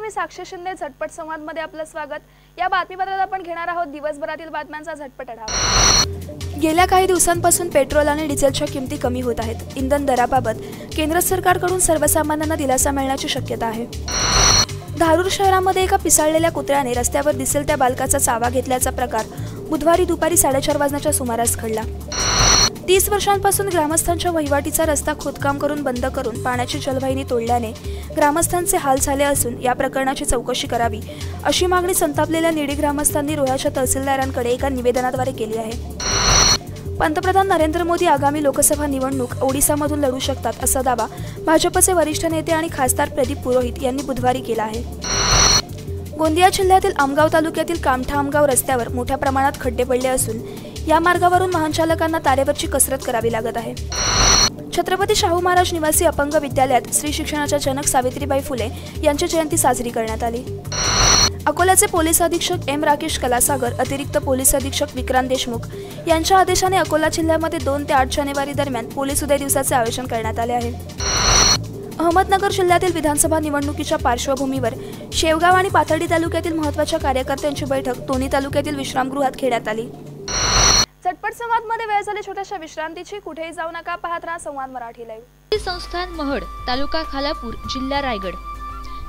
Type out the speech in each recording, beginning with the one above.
मी साक्षी शिंदे. झटपट संवाद मध्ये आपलं स्वागत. या बातमीपत्रात आपण घेणार आहोत दिवसभरातील बातम्यांचा झटपट आढावा. गेल्या काही दिवसांपासून पेट्रोल आणि डिझेलच्या किमती कमी होत आहेत. इंधन दराबाबत केंद्र सरकारकडून सर्वसामान्यांना दिलासा मिळण्याची शक्यता आहे. धारूर शहरामध्ये एका पिसाळलेल्या कुत्र्याने रस्त्यावर दिसेल त्या बालकाचा चावा घेतल्याचा प्रकार बुधवारी दुपारी 4:30 वाजण्याच्या सुमारास घडला. 30 वर्षांपासून ग्रामस्थांच्या वहिवाटीचा रस्ता खोदकाम करून बंद करून पाण्याची जलवाहिनी तोडल्याने ग्रामस्थांचे हाल झाले असून या प्रकरणाची चौकशी करावी अशी मागणी संतापलेल्या नेडी ग्रामस्थांनी रोह्याच्या तहसीलदारांकडे एका निवेदनाद्वारे केली आहे. पंतप्रधान नरेंद्र मोदी आगामी लोकसभा निवडणूक ओडिसामधून लढू शकतात असा दावा भाजपचे वरिष्ठ नेते आणि खासदार प्रदीप पुरोहित यांनी बुधवारी केला आहे. गोंदिया जिल्ह्यातील आमगाव तालुक्यातील कामठा आमगाव रस्त्यावर मोठ्या प्रमाणात खड्डे पडले असून या मार्गावरून वाहन चालकांना तारेवरची कसरत करावी लागत आहे. छत्रपती शाहू महाराज निवासी अपंग विद्यालयात स्त्री शिक्षणाच्या जनक सावित्रीबाई फुले यांची जयंती साजरी करण्यात आली. अकोल्याचे पोलीस अधीक्षक एम राकेश कलासागर, अतिरिक्त पोलीस अधीक्षक विक्रांत देशमुख यांच्या आदेशाने अकोला जिल्ह्यामध्ये 2 ते 8 जानेवारी दरम्यान पोलीस उदय दिवसाचे आयोजन करण्यात आले आहे. अहमदनगर जिल्ह्यातील विधानसभा निवडणुकीच्या पार्श्वभूमीवर शेवगाव आणि पाथर्डी तालुक्यातील महत्त्वाच्या कार्यकर्त्यांची बैठक दोन्ही तालुक्यातील विश्रामगृहात घेण्यात आली. झटपट संवाद मध्ये वेळ झाली छोट्याशा विश्रांतीची. कुठेही जाऊ नका, पाहत राहा संवाद मराठी लाईव्ह. संस्थान महड, तालुका खालापूर, जिल्हा रायगड.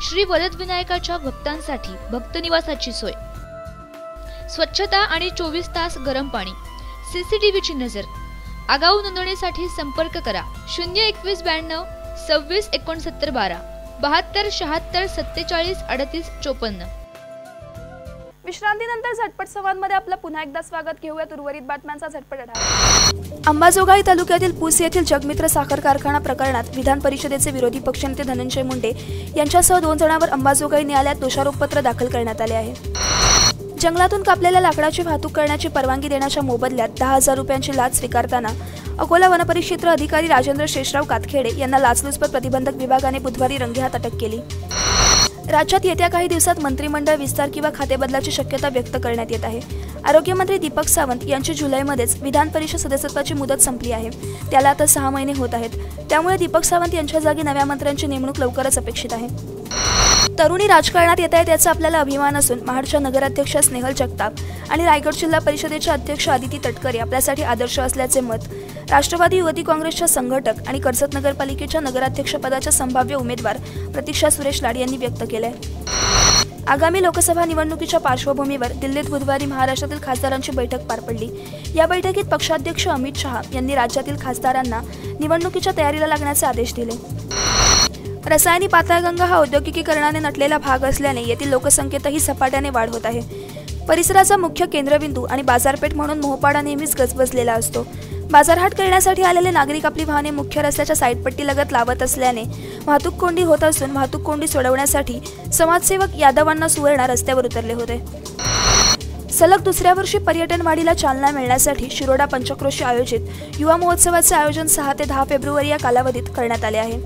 श्री वरद विनायकाच्या भक्तांसाठी भक्त निवासाची सोय, स्वच्छता आणि 24 तास गरम पाणी, सीसीटीव्हीची नजर. आगाऊ नोंदणीसाठी संपर्क करा 02192 26 69 12 72 76 47 38 54. विश्रांतीनंतर झटपट संवाद मध्ये आपलं पुन्हा एकदा स्वागत. घेऊयात उर्वरित बातम्यांचा झटपट आढावा. अंबाजोगाई तालुक्यातील पूस येथील जगमित्र साखर कारखाना प्रकरणात विधान परिषदेचे विरोधी पक्षनेते धनंजय मुंडे यांच्यासह 2 जणांवर अंबाजोगाई न्यायालयात दोषारोपपत्र दाखल करण्यात आले आहे. जंगलातून कापलेल्या लाकडाची वाहतूक करण्याची परवानगी देण्याच्या मोबदल्यात 10,000 रुपयांची लाच स्वीकारताना अकोला वनपरिक्षेत्र अधिकारी राजेंद्र शेषराव कातखेडे यांना लाचलुचपत प्रतिबंधक विभागाने बुधवारी रंगेहात अटक केली. राज्यात येत्या काही दिवसात मंत्रिमंडळ विस्तार किंवा खातेबदलाची शक्यता व्यक्त करण्यात येत आहे. आरोग्यमंत्री दीपक सावंत यांची जुलैमध्येच विधान परिषद सदस्यत्वाची मुदत संपली आहे. त्याला आता 6 महिने होत आहेत. त्यामुळे दीपक सावंत यांच्या जागी नव्या मंत्र्यांची नेमणूक लवकरच अपेक्षित आहे. तरुणी राजकारणात येत आहे त्याचा आपल्याला अभिमान असून महाडच्या नगराध्यक्षा स्नेहल जगताप आणि रायगड जिल्हा परिषदेच्या अध्यक्ष आदिती तटकरे आपल्यासाठी आदर्श असल्याचे मत राष्ट्रवादी युवती काँग्रेसच्या संघटक आणि कर्जत नगरपालिकेच्या नगराध्यक्षपदाच्या संभाव्य उमेदवार प्रतीक्षा सुरेश लाड यांनी व्यक्त केले. आगामी लोकसभा निवडणुकीच्या पार्श्वभूमीवर दिल्लीत बुधवारी महाराष्ट्रातील खासदारांची बैठक पार पडली. या बैठकीत पक्षाध्यक्ष अमित शहा यांनी राज्यातील खासदारांना निवडणुकीच्या तयारीला लागण्याचे आदेश दिले. रसायनी पाताळगंगा हा औद्योगिकीकरणाने नटलेला भाग असल्याने येथील लोकसंख्येतही झपाट्याने वाढ होत आहे. परिसराचा मुख्य केंद्रबिंदू आणि बाजारपेठ म्हणून मोहपाडा नेहमीच गजबजलेला असतो. बाजारहाट करण्यासाठी आलेले नागरिक आपली वाहने मुख्य रस्त्याच्या साईडपट्टी लगत लावत असल्याने वाहतूक कोंडी होत असून वाहतूक कोंडी सोडवण्यासाठी समाजसेवक यादवांना सुवर्ण रस्त्यावर उतरले होते. सलग दुसऱ्या वर्षी पर्यटन वाढीला चालना मिळण्यासाठी शिरोडा पंचक्रोशी आयोजित युवा महोत्सवाचे आयोजन 6 ते 10 फेब्रुवारी या कालावधीत करण्यात आले आहे.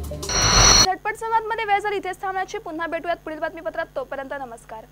झटपट संवाद मध्ये वेळ झाली इथेच थांबण्याची. पुन्हा भेटूयात पुढील बातमीपत्रात. तोपर्यंत नमस्कार.